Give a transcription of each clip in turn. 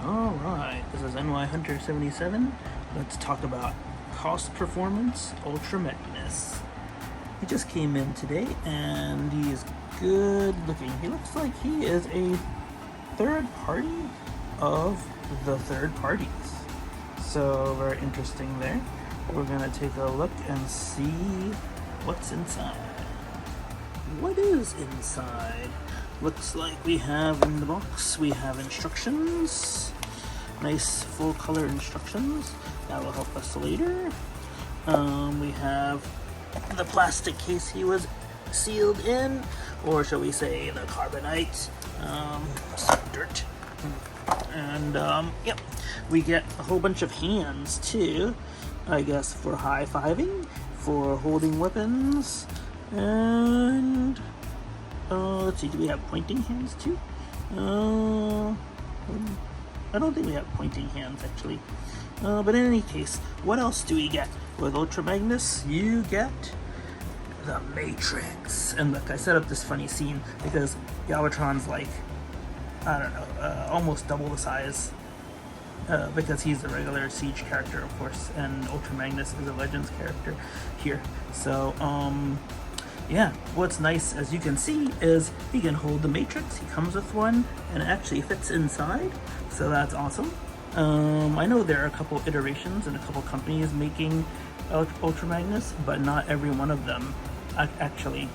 Alright, this is NY Hunter 77. Let's talk about Cost Performance Ultra Magnus. He just came in today and he is good looking. He looks like he is a third party of the third parties. So very interesting there. We're gonna take a look and see what's inside. What is inside? Looks like we have in the box, we have instructions. Nice full color instructions. That will help us later. We have the plastic case he was sealed in, or shall we say the carbonite, some dirt. And yep, we get a whole bunch of hands too, I guess for high-fiving, for holding weapons, and let's see, do we have pointing hands too? I don't think we have pointing hands actually. But in any case, what else do we get? With Ultra Magnus, you get the Matrix. And look, I set up this funny scene because Galvatron's like, I don't know, almost double the size. Because he's a regular Siege character, of course, and Ultra Magnus is a Legends character here. So, yeah, what's nice, as you can see, is he can hold the Matrix. He comes with one, and it actually fits inside, so that's awesome. I know there are a couple iterations and a couple companies making Ultra Magnus, but not every one of them actually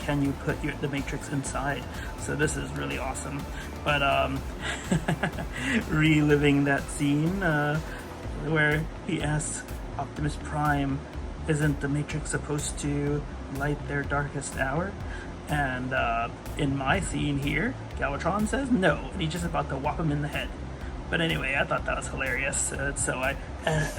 can you put the Matrix inside. So this is really awesome. But reliving that scene where he asks Optimus Prime, isn't the Matrix supposed to light their darkest hour? And in my scene here, Galvatron says no, and he's just about to whop him in the head. But anyway, I thought that was hilarious, so I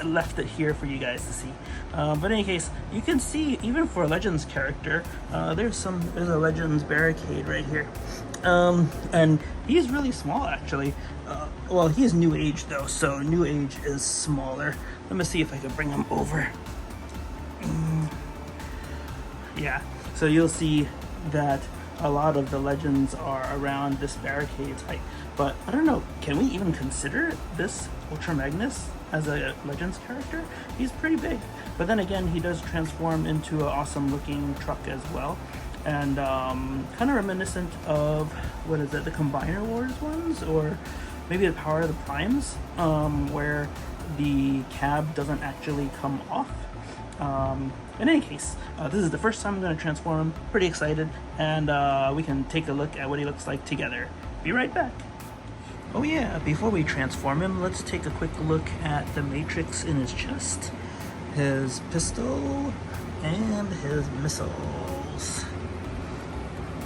left it here for you guys to see. But in any case, you can see, even for a Legends character, there's a Legends barricade right here. And he's really small, actually. Well, he's New Age, though, so New Age is smaller. Let me see if I can bring him over. Yeah, so you'll see that a lot of the Legends are around this barricade's height. But I don't know, can we even consider this Ultra Magnus as a Legends character? He's pretty big. But then again, he does transform into an awesome looking truck as well. And kind of reminiscent of, what is it, the Combiner Wars ones? Or maybe the Power of the Primes, where the cab doesn't actually come off. In any case, this is the first time I'm going to transform him. Pretty excited, and we can take a look at what he looks like together. Be right back. Oh yeah, before we transform him, let's take a quick look at the Matrix in his chest, his pistol, and his missiles.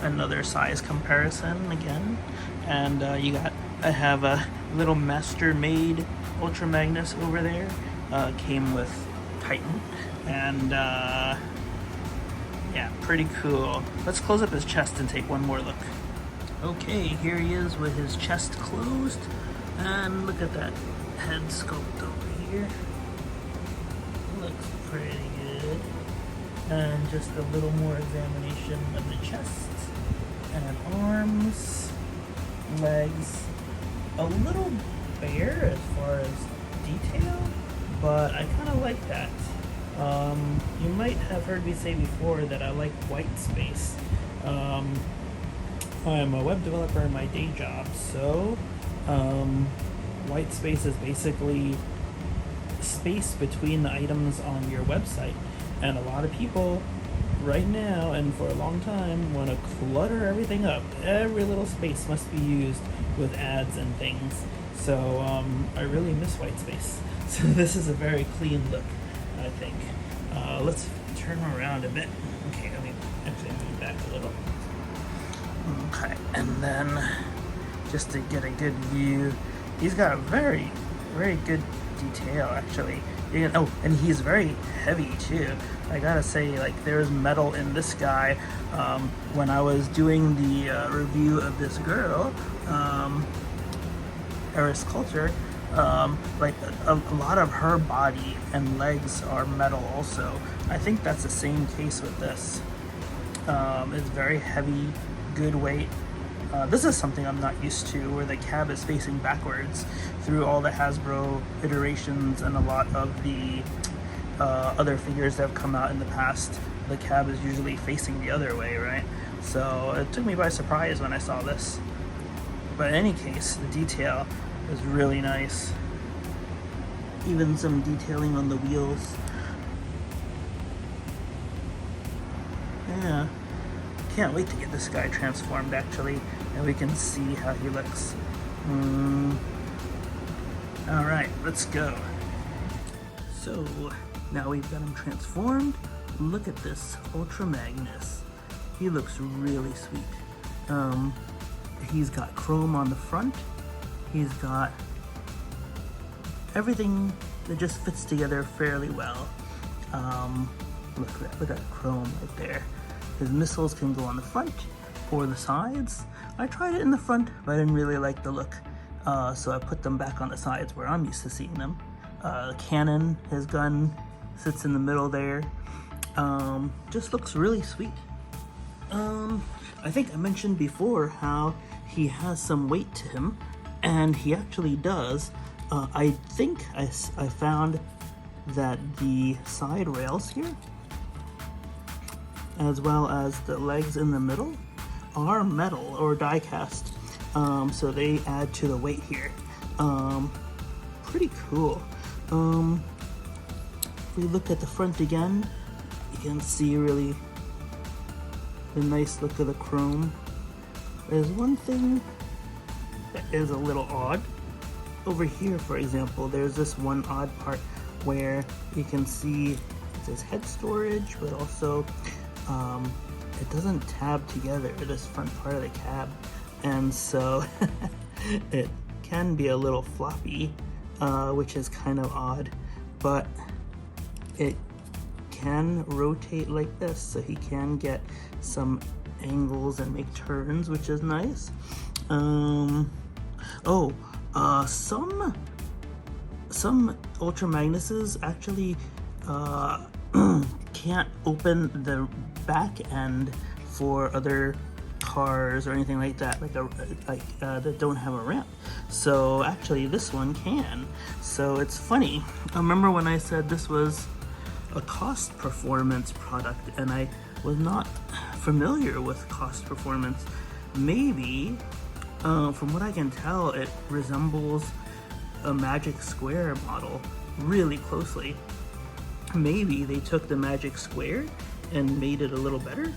Another size comparison again, and I have a little master-made Ultra Magnus over there. Came with Titan, and yeah, pretty cool. Let's close up his chest and take one more look. Okay, here he is with his chest closed, and look at that head sculpt over here. Looks pretty good. And just a little more examination of the chest and arms, legs. A little bare as far as detail, but I kind of like that. You might have heard me say before that I like white space. I'm a web developer in my day job, so white space is basically space between the items on your website. And a lot of people right now and for a long time want to clutter everything up. Every little space must be used with ads and things. So I really miss white space. So this is a very clean look, I think. Let's turn around a bit. Okay, let me actually move back a little. Okay, and then just to get a good view, he's got a very, very good detail actually. Oh, and he's very heavy too. I gotta say, like, there's metal in this guy. When I was doing the review of this girl, Eris Culture, like a lot of her body and legs are metal also. I think that's the same case with this. It's very heavy, good weight. This is something I'm not used to, where the cab is facing backwards. Through all the Hasbro iterations and a lot of the other figures that have come out in the past, the cab is usually facing the other way, right? So it took me by surprise when I saw this. But in any case, the detail is really nice. Even some detailing on the wheels. Yeah, can't wait to get this guy transformed actually, and we can see how he looks. Alright, let's go. So, now we've got him transformed. Look at this Ultra Magnus. He looks really sweet. He's got chrome on the front. He's got everything that just fits together fairly well. Look at chrome right there. His missiles can go on the front or the sides. I tried it in the front, but I didn't really like the look. So I put them back on the sides where I'm used to seeing them. The cannon, his gun, sits in the middle there. Just looks really sweet. I think I mentioned before how he has some weight to him, and he actually does. I think I found that the side rails here, as well as the legs in the middle, are metal or die cast. So they add to the weight here. Pretty cool. If we look at the front again, you can see really the nice look of the chrome. There's one thing that is a little odd. Over here, for example, there's this one odd part where you can see it says head storage, but also it doesn't tab together, this front part of the cab. And so it can be a little floppy, which is kind of odd, but it can rotate like this, so he can get some angles and make turns, which is nice. Some Ultra Magnuses actually can't open the back end for other cars or anything like that, that don't have a ramp. So actually this one can. So it's funny. I remember when I said this was a cost performance product, and I was not familiar with cost performance. Maybe, from what I can tell, it resembles a Magic Square model really closely. Maybe they took the Magic Square and made it a little better,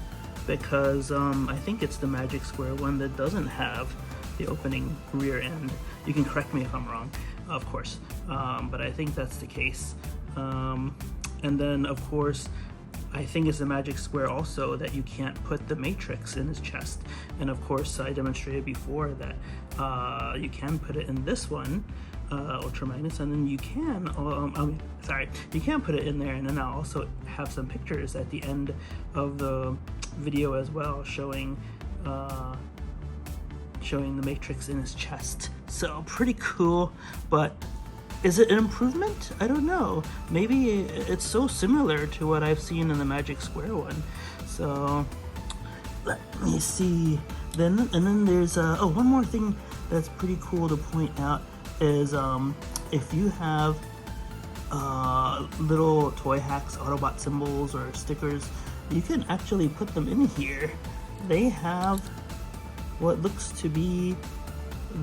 because I think it's the Magic Square one that doesn't have the opening rear end. You can correct me if I'm wrong, of course, but I think that's the case. And then, of course, I think it's the Magic Square also that you can't put the Matrix in his chest. And of course, I demonstrated before that you can put it in this one, Ultra Magnus, and then you can, you can put it in there, and then I'll also have some pictures at the end of the video as well, showing the Matrix in his chest. So pretty cool, but is it an improvement? I don't know. Maybe it's so similar to what I've seen in the Magic Square one. So let me see. Then there's one more thing that's pretty cool to point out is if you have little Toy Hacks Autobot symbols or stickers, you can actually put them in here. They have what looks to be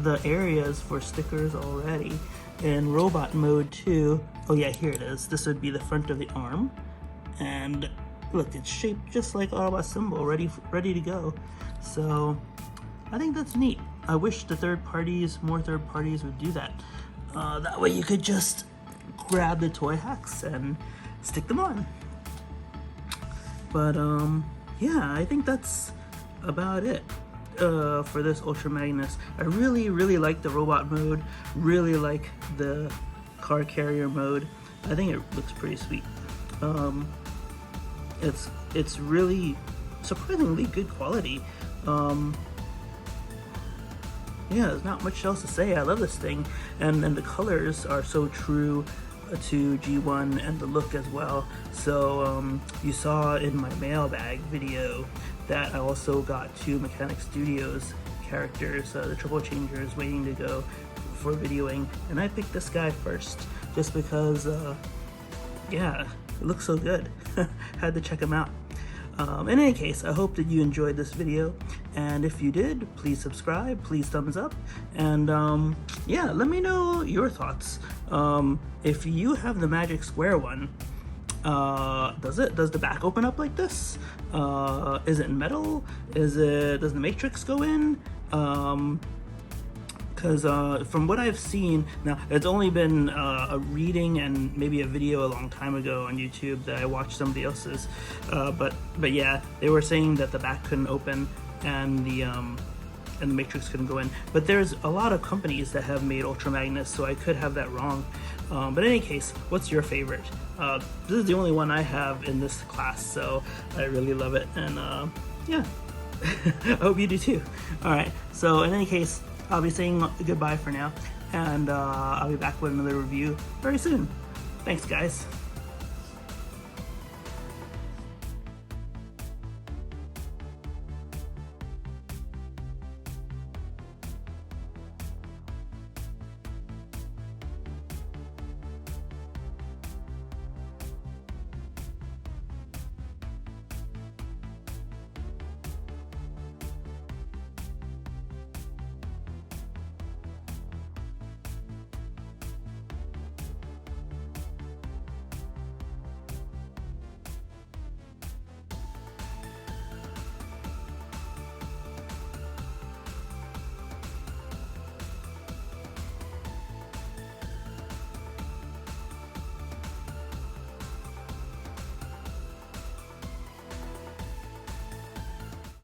the areas for stickers already. In robot mode too. Oh yeah, here it is. This would be the front of the arm, and look, it's shaped just like Autobot symbol, ready to go. So I think that's neat. I wish the more third parties would do that. That way you could just grab the Toy Hacks and stick them on. But yeah, I think that's about it for this Ultra Magnus. I really like the robot mode, really like the car carrier mode. I think it looks pretty sweet. It's really surprisingly good quality. Yeah, there's not much else to say. I love this thing, and the colors are so true to G1 and the look as well. So you saw in my mailbag video that I also got 2 Mechanic Studios characters, the triple changers waiting to go for videoing, and I picked this guy first just because yeah, it looks so good. Had to check him out. In any case, I hope that you enjoyed this video, and if you did, please subscribe, please thumbs up, and yeah, let me know your thoughts. If you have the Magic Square one, does the back open up like this? Is it metal? Does the matrix go in? Because from what I've seen, now it's only been a reading and maybe a video a long time ago on YouTube that I watched somebody else's, but yeah, they were saying that the back couldn't open and the matrix couldn't go in. But there's a lot of companies that have made Ultra Magnus, so I could have that wrong. But in any case, what's your favorite? This is the only one I have in this class, so I really love it, and yeah, I hope you do too. All right, so in any case, I'll be saying goodbye for now, and I'll be back with another review very soon. Thanks, guys.